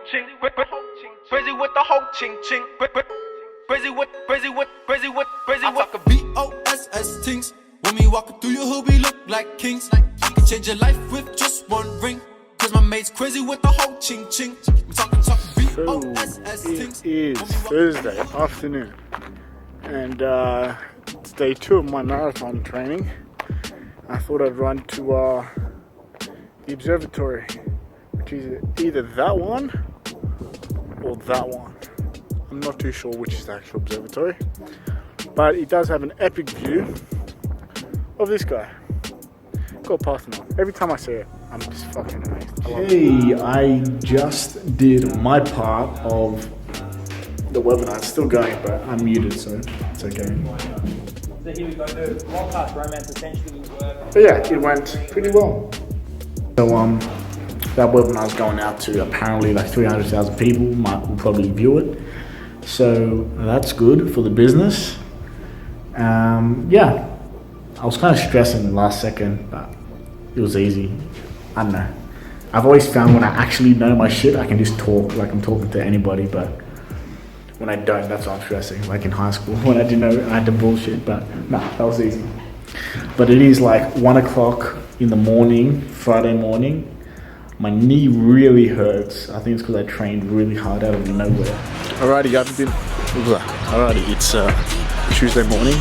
Crazy with the whole ching ching. Crazy with. I talk a BOSS things. When we walking through your hood, we look like kings. You can change your life with just one ring. Cause my mate's crazy with the whole ching ching. We talking BOSS things. It is Thursday afternoon, and it's day 2 of my marathon training. I thought I'd run to the observatory, which is either that one or that one. I'm not too sure which is the actual observatory, but it does have an epic view of this guy called Parthenon. Every time I see it, I'm just fucking amazed. Hey, I just did my part of the webinar. It's still going, but I'm muted, so it's okay. So here we go, the broadcast romance essentially worked. But yeah, it went pretty well. So that webinar is going out to apparently like 300,000 people. Will probably view it. So that's good for the business. Yeah, I was kind of stressing the last second, but it was easy. I don't know. I've always found when I actually know my shit, I can just talk like I'm talking to anybody, but when I don't, that's what I'm stressing. Like in high school, when I didn't know, I had to bullshit, but no, that was easy. But it is like 1 o'clock in the morning, Friday morning. My knee really hurts. I think it's because I trained really hard out of nowhere. Alrighty, it's Tuesday morning,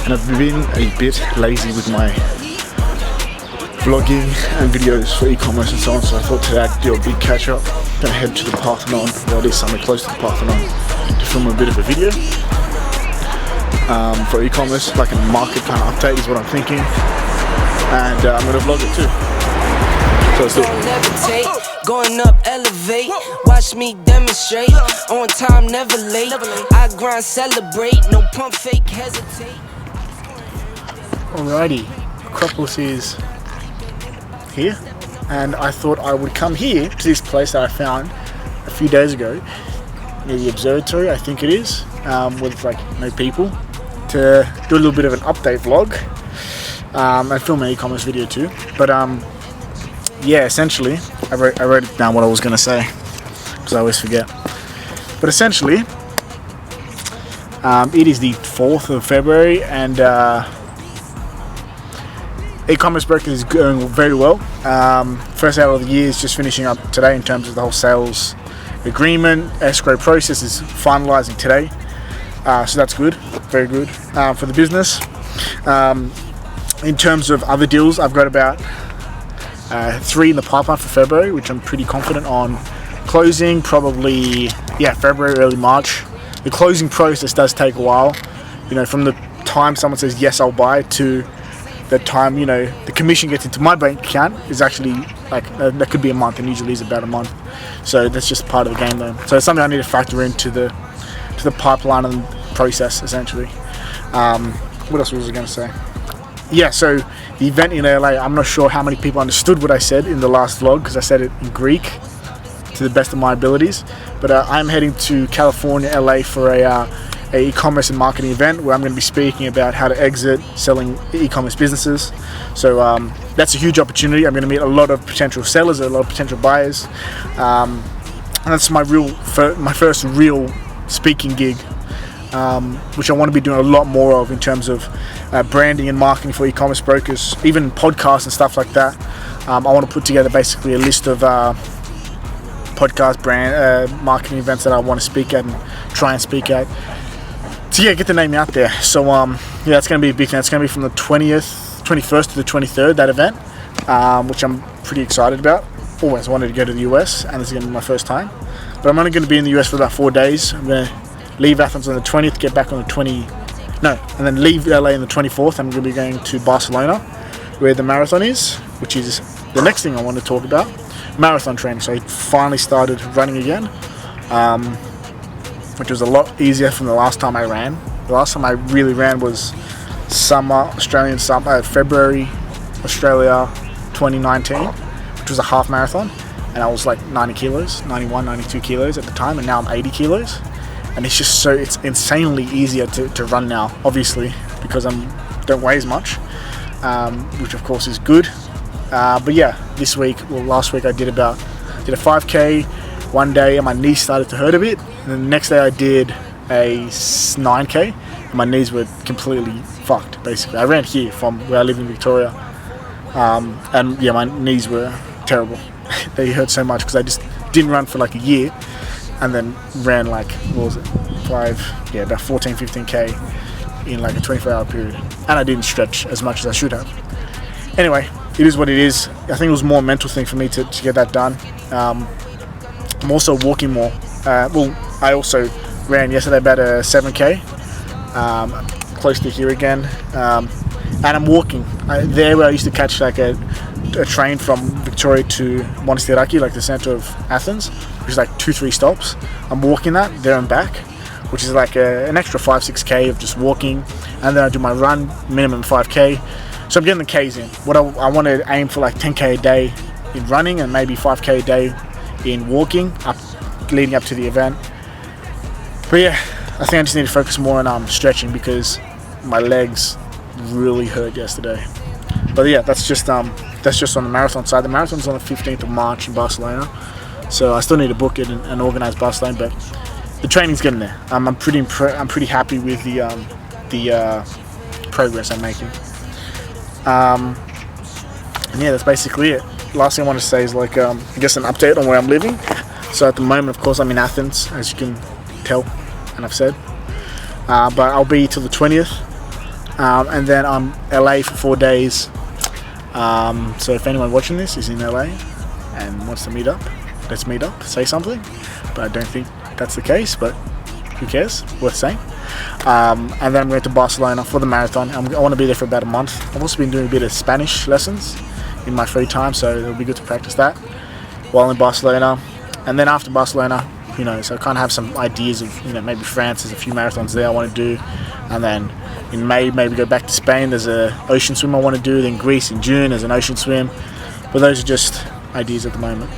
and I've been a bit lazy with my vlogging and videos for e-commerce and so on, so I thought today I'd do a big catch up. Gonna head to the Parthenon, or at least somewhere close to the Parthenon, to film a bit of a video for e-commerce, like a market kind of update is what I'm thinking, and I'm gonna vlog it too. So let's do it. Going up, elevate, watch me demonstrate. On time, never late. I grind, celebrate, no pump fake, hesitate. Alrighty, Acropolis is here, and I thought I would come here to this place that I found a few days ago near the observatory, I think it is, with like no people, to do a little bit of an update vlog and film an e-commerce video too. But yeah, essentially I wrote it down what I was going to say because I always forget, but essentially it is the 4th of February, and e-commerce broker is going very well. First out of the year is just finishing up today in terms of the whole sales agreement. Escrow process is finalizing today, so that's good, very good for the business. In terms of other deals, I've got about 3 in the pipeline for February, which I'm pretty confident on closing. Probably, yeah, February, early March. The closing process does take a while, you know, from the time someone says yes I'll buy to the time, you know, the commission gets into my bank account is actually like that could be a month, and usually is about a month. So that's just part of the game though. So it's something I need to factor into the pipeline and process essentially. What else was I going to say? Yeah, so the event in LA, I'm not sure how many people understood what I said in the last vlog because I said it in Greek to the best of my abilities, but I'm heading to California, LA for a e-commerce and marketing event where I'm going to be speaking about how to exit selling e-commerce businesses. So that's a huge opportunity. I'm going to meet a lot of potential sellers, a lot of potential buyers, and that's my first real speaking gig, which I want to be doing a lot more of in terms of branding and marketing for e-commerce brokers, even podcasts and stuff like that. I want to put together basically a list of podcast brand marketing events that I want to speak at and try and speak at. So yeah, get the name out there. So yeah, it's going to be a big thing. It's going to be from the 21st to the 23rd, that event, which I'm pretty excited about. Always wanted to go to the US, and this is going to be my first time. But I'm only going to be in the US for about 4 days. I'm going to leave Athens on the 20th, get back on the and then leave LA on the 24th. I'm going to be going to Barcelona, where the marathon is, which is the next thing I want to talk about. Marathon training. So I finally started running again, which was a lot easier from the last time I ran. The last time I really ran was Australian summer, February, Australia 2019, which was a half marathon, and I was like 92 kilos at the time, and now I'm 80 kilos. And it's just it's insanely easier to run now, obviously, because I don't weigh as much, which of course is good. But yeah, last week I did a 5k, one day my knees started to hurt a bit, and then the next day I did a 9k, and my knees were completely fucked. Basically, I ran here from where I live in Victoria, and yeah, my knees were terrible. They hurt so much because I just didn't run for like a year, and then ran like, what was it, about 14-15k in like a 24-hour period, and I didn't stretch as much as I should have. Anyway, it is what it is. I think it was more a mental thing for me to get that done. I'm also walking more. I also ran yesterday about a 7k, close to here again, and I'm walking. There where I used to catch like a train from Victoria to Monastiraki, like the centre of Athens, which is like 2-3 stops. I'm walking that there and back, which is like an extra 5-6k of just walking, and then I do my run, minimum 5k. So I'm getting the K's in. What I want to aim for like 10k a day in running and maybe 5k a day in walking leading up to the event. But yeah, I think I just need to focus more on stretching because my legs really hurt yesterday. But yeah, that's just on the marathon side. The marathon's on the 15th of March in Barcelona, so I still need to book it and organise Barcelona. But the training's getting there. I'm pretty happy with the progress I'm making. And yeah, that's basically it. Last thing I want to say is like I guess an update on where I'm living. So at the moment, of course, I'm in Athens, as you can tell, and I've said. But I'll be till the 20th, and then I'm LA for 4 days. So if anyone watching this is in LA and wants to meet up, let's meet up, say something. But I don't think that's the case, but who cares, worth saying. And then I'm going to Barcelona for the marathon. I want to be there for about a month. I've also been doing a bit of Spanish lessons in my free time, so it'll be good to practice that while in Barcelona. And then after Barcelona, who knows, I kind of have some ideas of, maybe France, there's a few marathons there I want to do, and then in May maybe go back to Spain, there's an ocean swim I want to do, then Greece in June there's an ocean swim, but those are just ideas at the moment.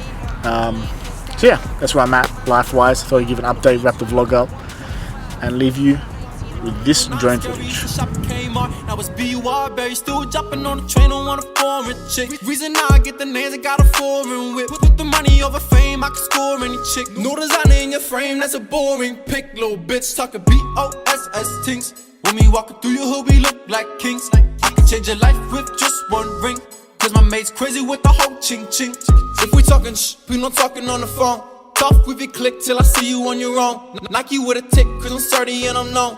So yeah, that's where I'm at life-wise. I thought I'd give an update, wrap the vlog up, and leave you with this drone footage. Now it's B.U.R. still jumping on the train, on a foreign chick. Reason I get the names, I got a foreign whip. Put the money over fame, I can score any chick. No designer in your frame, that's a boring pick. Little bitch talking B.O.S.S. things. When me walking through your hood, we look like kings. I can change your life with just one ring. Cause my mate's crazy with the whole ching ching. If we talking we not talking on the phone. Tough with your click till I see you on your own. Knock you with a tick, cause I'm sturdy and I'm known.